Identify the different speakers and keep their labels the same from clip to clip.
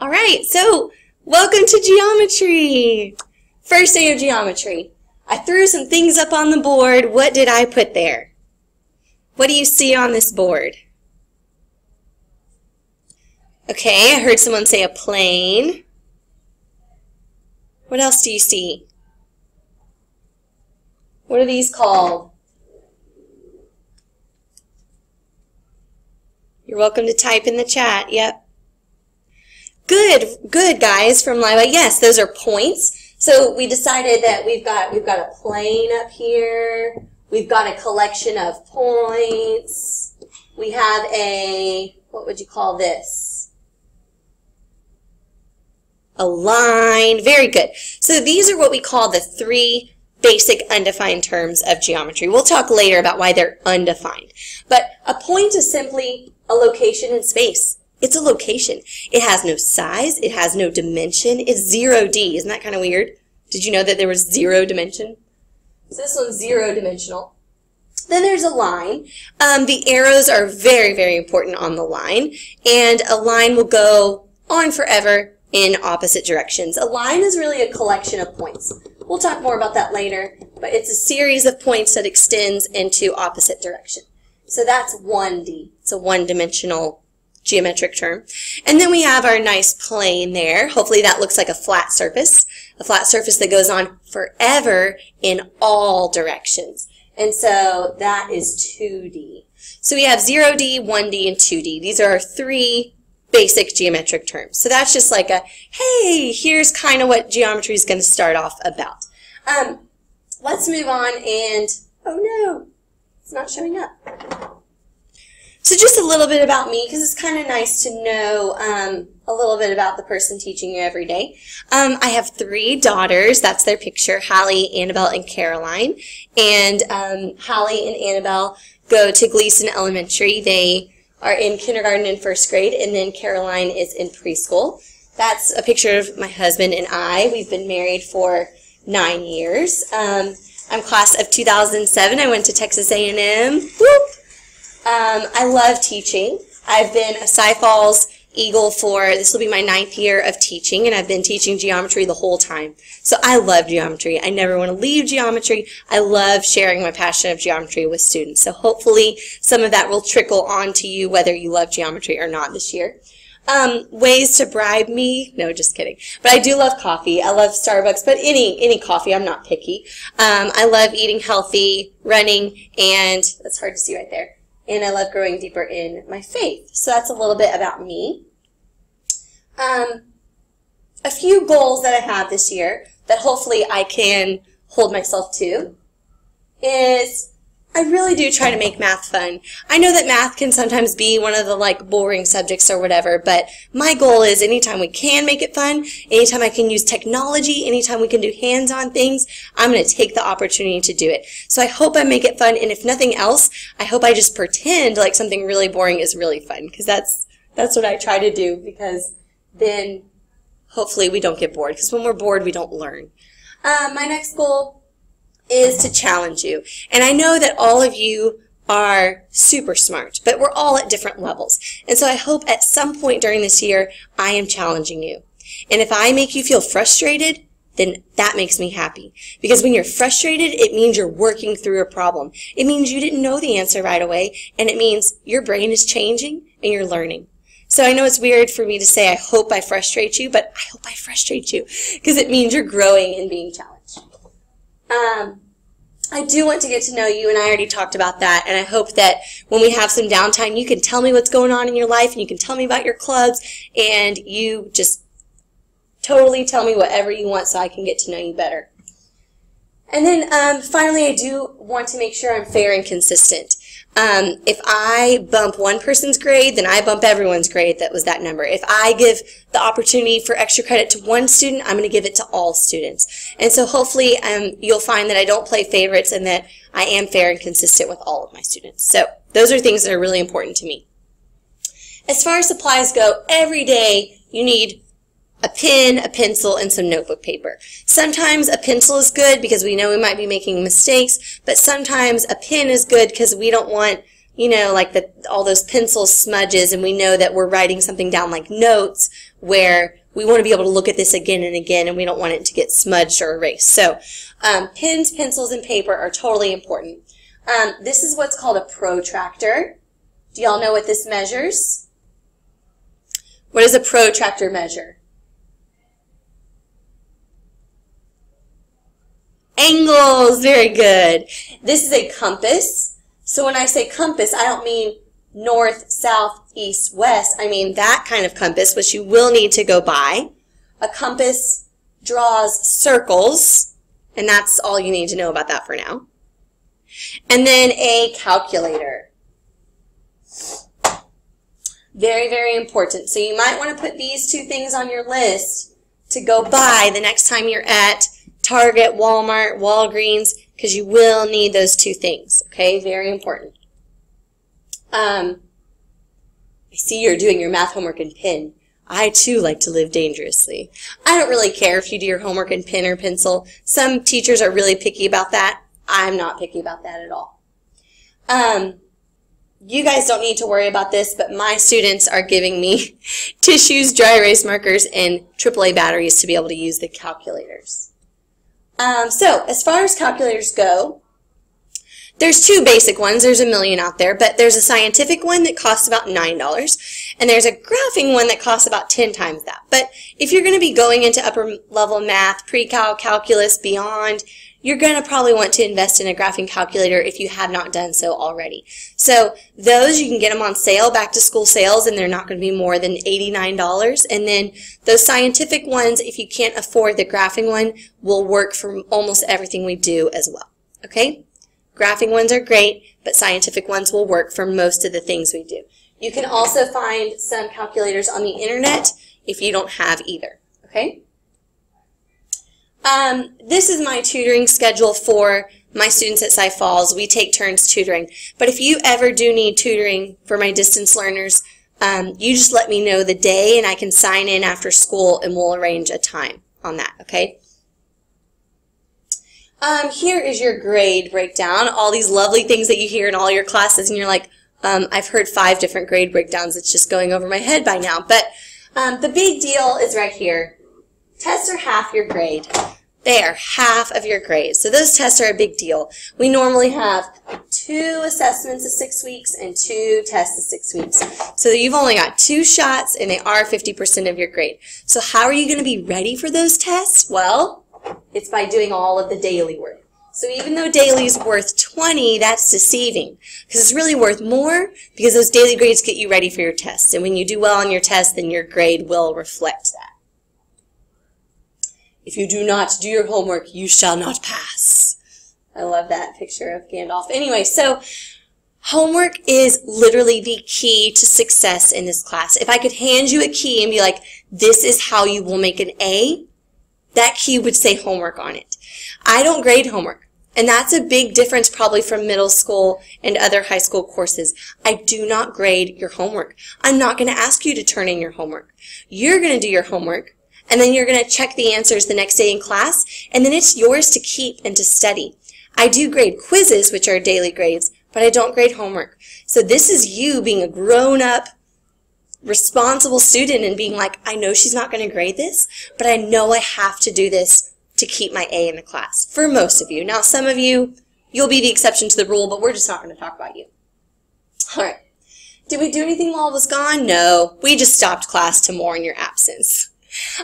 Speaker 1: All right, so welcome to geometry. First day of geometry. I threw some things up on the board. What did I put there? What do you see on this board? Okay, I heard someone say a plane. What else do you see? What are these called? You're welcome to type in the chat. Yep. Good guys from Live. Yes, those are points. So we decided that we've got a plane up here. We've got a collection of points. We have a, what would you call this? A line. Very good. So these are what we call the three basic undefined terms of geometry. We'll talk later about why they're undefined. But a point is simply a location in space. It's a location. It has no size. It has no dimension. It's 0D. Isn't that kind of weird? Did you know that there was 0 dimension? So this one's 0 dimensional. Then there's a line. The arrows are very, very important on the line. And a line will go on forever in opposite directions. A line is really a collection of points. We'll talk more about that later. But it's a series of points that extends into opposite direction. So that's 1D. It's a one-dimensional geometric term. And then we have our nice plane there. Hopefully that looks like a flat surface that goes on forever in all directions. And so that is 2D. So we have 0D, 1D, and 2D. These are our three basic geometric terms. So that's just like a, hey, here's kind of what geometry is going to start off about. Let's move on and, oh no, it's not showing up. So just a little bit about me, because it's kind of nice to know a little bit about the person teaching you every day. I have 3 daughters. That's their picture, Hallie, Annabelle, and Caroline. And Hallie and Annabelle go to Gleason Elementary. They are in kindergarten and 1st grade, and then Caroline is in preschool. That's a picture of my husband and I. We've been married for 9 years. I'm class of 2007. I went to Texas A&M. Whoop! I love teaching. I've been a Cy Falls Eagle for, this will be my 9th year of teaching, and I've been teaching geometry the whole time. So I love geometry. I never want to leave geometry. I love sharing my passion of geometry with students. So hopefully some of that will trickle on to you whether you love geometry or not this year. Ways to bribe me? No, just kidding. But I do love coffee. I love Starbucks, but any coffee. I'm not picky. I love eating healthy, running, and that's hard to see right there. And I love growing deeper in my faith. So that's a little bit about me. A few goals that I have this year that hopefully I can hold myself to is I really do try to make math fun. I know that math can sometimes be one of the boring subjects or whatever, but my goal is anytime we can make it fun, anytime I can use technology, anytime we can do hands-on things, I'm going to take the opportunity to do it. So I hope I make it fun, and if nothing else, I hope I just pretend like something really boring is really fun, because that's what I try to do, because then hopefully we don't get bored, because when we're bored, we don't learn. My next goal is to challenge you. And I know that all of you are super smart, but we're all at different levels. And so I hope at some point during this year, I am challenging you. And if I make you feel frustrated, then that makes me happy. Because when you're frustrated, it means you're working through a problem. It means you didn't know the answer right away, and it means your brain is changing and you're learning. So I know it's weird for me to say I hope I frustrate you, but I hope I frustrate you, because it means you're growing and being challenged. I do want to get to know you, and I already talked about that, and I hope that when we have some downtime, you can tell me what's going on in your life, and you can tell me about your clubs, and you just totally tell me whatever you want so I can get to know you better. And then finally, I do want to make sure I'm fair and consistent. If I bump one person's grade, then I bump everyone's grade that was that number. If I give the opportunity for extra credit to one student, I'm going to give it to all students. And so hopefully you'll find that I don't play favorites and that I am fair and consistent with all of my students. So those are things that are really important to me. As far as supplies go, every day you need a pen, a pencil, and some notebook paper. Sometimes a pencil is good because we know we might be making mistakes, but sometimes a pen is good because we don't want, all those pencil smudges, and we know that we're writing something down like notes where we want to be able to look at this again and again, and we don't want it to get smudged or erased. So pens, pencils, and paper are totally important. This is what's called a protractor. Do y'all know what this measures? What does a protractor measure? Angles, very good. This is a compass. So when I say compass, I don't mean north, south, east, west. I mean that kind of compass, which you will need to go by. A compass draws circles, and that's all you need to know about that for now. And then a calculator. Very, very important. So you might want to put these two things on your list to go buy the next time you're at Target, Walmart, Walgreens, because you will need those two things. Okay, very important. I see you're doing your math homework in pen. I too like to live dangerously. I don't really care if you do your homework in pen or pencil. Some teachers are really picky about that. I'm not picky about that at all. You guys don't need to worry about this, but my students are giving me tissues, dry erase markers, and AAA batteries to be able to use the calculators. So as far as calculators go, there's two basic ones. There's a million out there, but there's a scientific one that costs about $9, and there's a graphing one that costs about 10 times that. But if you're going to be going into upper level math, pre-cal, calculus, beyond, you're going to probably want to invest in a graphing calculator if you have not done so already. So those, you can get them on sale, back to school sales, and they're not going to be more than $89. And then those scientific ones, if you can't afford the graphing one, will work for almost everything we do as well. Okay? Graphing ones are great, but scientific ones will work for most of the things we do. You can also find some calculators on the internet if you don't have either. Okay? This is my tutoring schedule for my students at Cy Falls. We take turns tutoring. But if you ever do need tutoring for my distance learners, you just let me know the day and I can sign in after school and we'll arrange a time on that, okay? Here is your grade breakdown, all these lovely things that you hear in all your classes, and you're like, I've heard 5 different grade breakdowns. It's just going over my head by now. But the big deal is right here. Tests are half your grade. They are half of your grade. So those tests are a big deal. We normally have 2 assessments at 6 weeks and 2 tests at 6 weeks. So you've only got 2 shots and they are 50% of your grade. So how are you going to be ready for those tests? Well, it's by doing all of the daily work. So even though daily is worth 20, that's deceiving. Because it's really worth more because those daily grades get you ready for your tests. And when you do well on your test, then your grade will reflect that. If you do not do your homework, you shall not pass. I love that picture of Gandalf. Anyway, so homework is literally the key to success in this class. If I could hand you a key and be like, this is how you will make an A, that key would say homework on it. I don't grade homework, and that's a big difference probably from middle school and other high school courses. I do not grade your homework. I'm not going to ask you to turn in your homework. You're going to do your homework, and then you're going to check the answers the next day in class, and then it's yours to keep and to study. I do grade quizzes, which are daily grades, but I don't grade homework. So this is you being a grown-up, responsible student and being like, I know she's not going to grade this, but I know I have to do this to keep my A in the class. For most of you. Now, some of you, you'll be the exception to the rule, but we're just not going to talk about you. All right. Did we do anything while I was gone? No. We just stopped class to mourn your absence.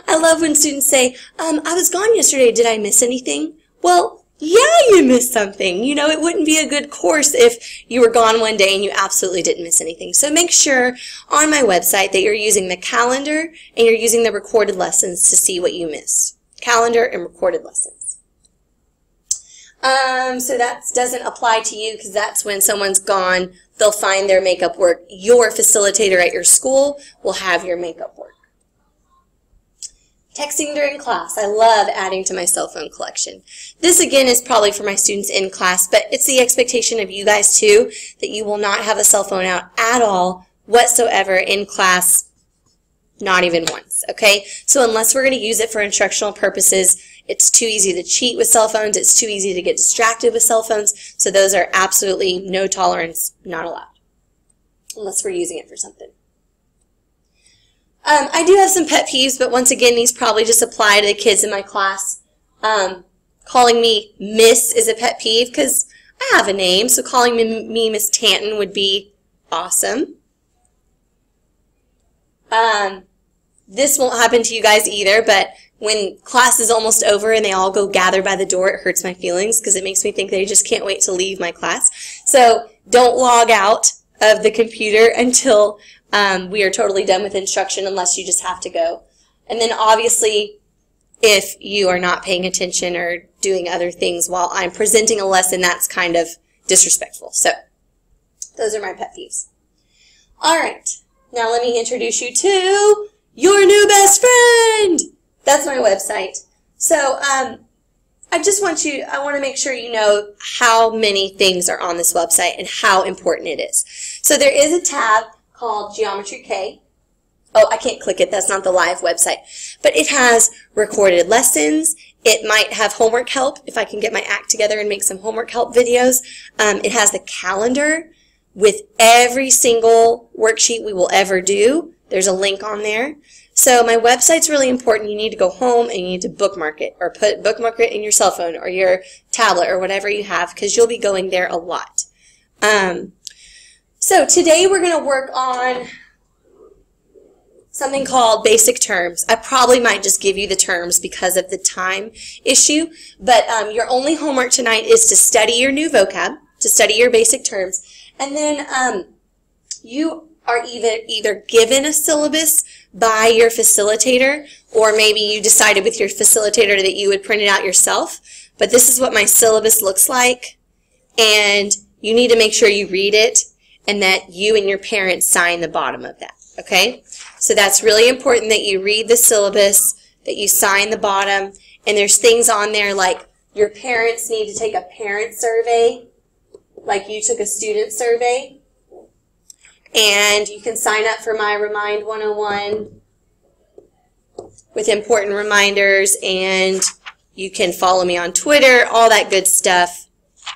Speaker 1: I love when students say, I was gone yesterday. Did I miss anything? Well, yeah, you missed something. You know, it wouldn't be a good course if you were gone one day and you absolutely didn't miss anything. So make sure on my website that you're using the calendar and you're using the recorded lessons to see what you missed. Calendar and recorded lessons. So that doesn't apply to you because that's when someone's gone, they'll find their makeup work. Your facilitator at your school will have your makeup work. Texting during class. I love adding to my cell phone collection. This again is probably for my students in class, but it's the expectation of you guys too that you will not have a cell phone out at all whatsoever in class, not even once, okay? So unless we're going to use it for instructional purposes, it's too easy to cheat with cell phones, it's too easy to get distracted with cell phones, so those are absolutely no tolerance, not allowed, unless we're using it for something. I do have some pet peeves, but once again, these probably just apply to the kids in my class. Calling me Miss is a pet peeve because I have a name, so calling me Miss Tanton would be awesome. This won't happen to you guys either, but when class is almost over and they all go gather by the door, it hurts my feelings because it makes me think they just can't wait to leave my class. So don't log out of the computer until we are totally done with instruction, unless you just have to go. And then obviously, if you are not paying attention or doing other things while I'm presenting a lesson, that's kind of disrespectful. So those are my pet peeves. All right, now let me introduce you to your new best friend. That's my website. So I want to make sure you know how many things are on this website and how important it is. So there is a tab called Geometry K. Oh, I can't click it. That's not the live website. But it has recorded lessons. It might have homework help if I can get my act together and make some homework help videos. It has the calendar with every single worksheet we will ever do. There's a link on there. So my website's really important. You need to go home and you need to bookmark it, or bookmark it in your cell phone or your tablet or whatever you have, because you'll be going there a lot. So today we're going to work on something called basic terms. I probably might just give you the terms because of the time issue, but your only homework tonight is to study your new vocab, to study your basic terms, and then you are either given a syllabus by your facilitator, or maybe you decided with your facilitator that you would print it out yourself. But this is what my syllabus looks like, and you need to make sure you read it and that you and your parents sign the bottom of that, okay? So that's really important that you read the syllabus, that you sign the bottom, and there's things on there like your parents need to take a parent survey, like you took a student survey. And you can sign up for my Remind 101 with important reminders, and you can follow me on Twitter, all that good stuff.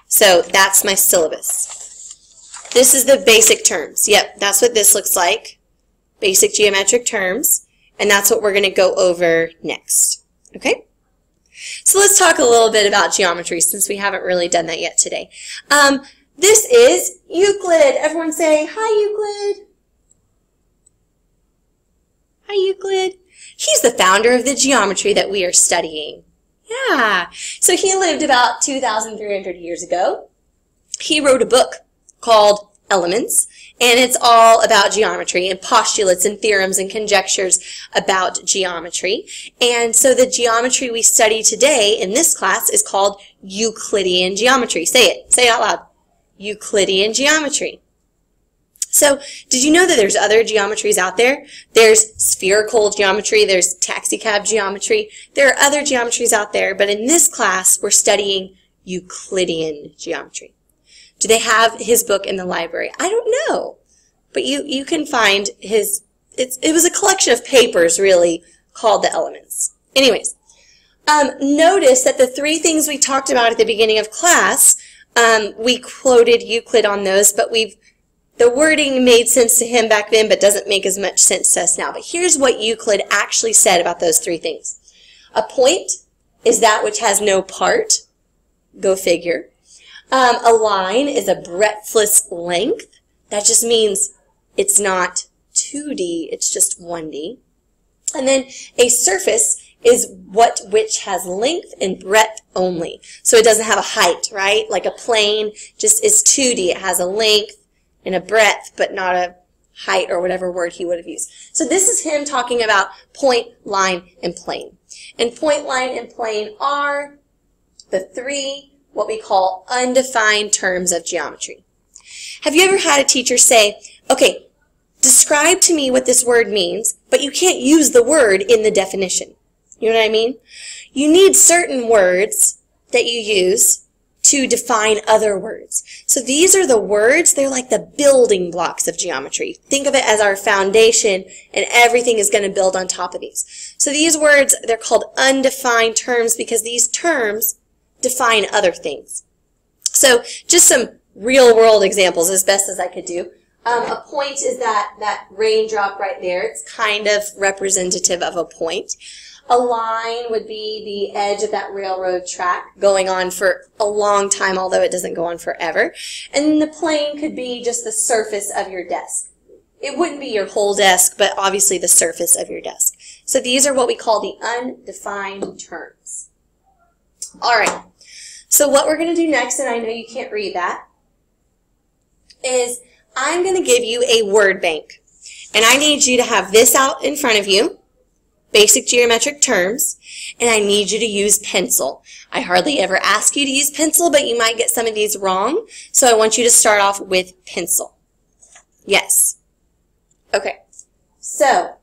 Speaker 1: So that's my syllabus. This is the basic terms. Yep, that's what this looks like. Basic geometric terms. And that's what we're going to go over next. Okay? So let's talk a little bit about geometry, since we haven't really done that yet today. This is Euclid. Everyone say, hi, Euclid. Hi, Euclid. He's the founder of the geometry that we are studying. Yeah. So he lived about 2,300 years ago. He wrote a book called Elements, and it's all about geometry and postulates and theorems and conjectures about geometry. And so the geometry we study today in this class is called Euclidean geometry. Say it. Say it out loud. Euclidean geometry. So, did you know that there's other geometries out there? There's spherical geometry, there's taxicab geometry. There are other geometries out there, but in this class, we're studying Euclidean geometry. Do they have his book in the library? I don't know. But you can find his, it was a collection of papers, really, called the Elements. Anyways, notice that the three things we talked about at the beginning of class, we quoted Euclid on those, but the wording made sense to him back then, but doesn't make as much sense to us now. But here's what Euclid actually said about those three things. A point is that which has no part. Go figure. A line is a breadthless length. That just means it's not 2D, it's just 1D. And then a surface is which has length and breadth only. So it doesn't have a height, right? Like a plane just is 2D. It has a length and a breadth, but not a height or whatever word he would have used. So this is him talking about point, line, and plane. And point, line, and plane are the three what we call undefined terms of geometry. Have you ever had a teacher say, okay, describe to me what this word means, but you can't use the word in the definition? You know what I mean? You need certain words that you use to define other words. So these are the words, they're like the building blocks of geometry. Think of it as our foundation, and everything is going to build on top of these. So these words, they're called undefined terms because these terms define other things. So just some real world examples as best as I could do. A point is that raindrop right there. It's kind of representative of a point. A line would be the edge of that railroad track going on for a long time, although it doesn't go on forever. And then the plane could be just the surface of your desk. It wouldn't be your whole desk, but obviously the surface of your desk. So these are what we call the undefined terms. All right. So what we're going to do next, and I know you can't read that, is I'm going to give you a word bank. And I need you to have this out in front of you, basic geometric terms, and I need you to use pencil. I hardly ever ask you to use pencil, but you might get some of these wrong, so I want you to start off with pencil. Yes. Okay. So,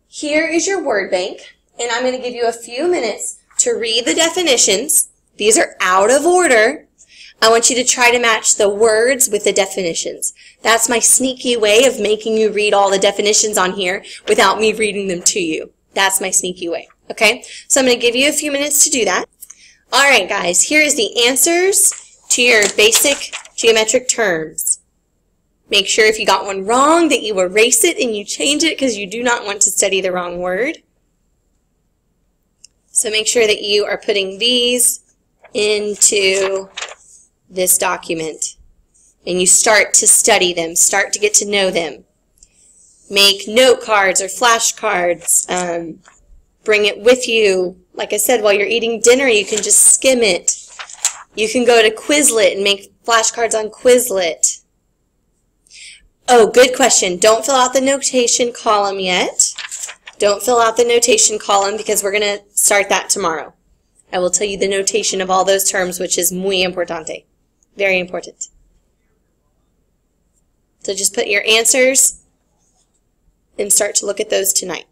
Speaker 1: here is your word bank, and I'm going to give you a few minutes to read the definitions. These are out of order. I want you to try to match the words with the definitions. That's my sneaky way of making you read all the definitions on here without me reading them to you. That's my sneaky way, okay? So I'm going to give you a few minutes to do that. All right, guys, here is the answers to your basic geometric terms. Make sure if you got one wrong that you erase it and you change it because you do not want to study the wrong word. So make sure that you are putting these into this document, and you start to study them, start to get to know them. Make note cards or flashcards. Bring it with you. Like I said, while you're eating dinner, you can just skim it. You can go to Quizlet and make flashcards on Quizlet. Oh, good question. Don't fill out the notation column yet. Don't fill out the notation column because we're going to start that tomorrow. I will tell you the notation of all those terms, which is muy importante. Very important. So just put your answers and start to look at those tonight.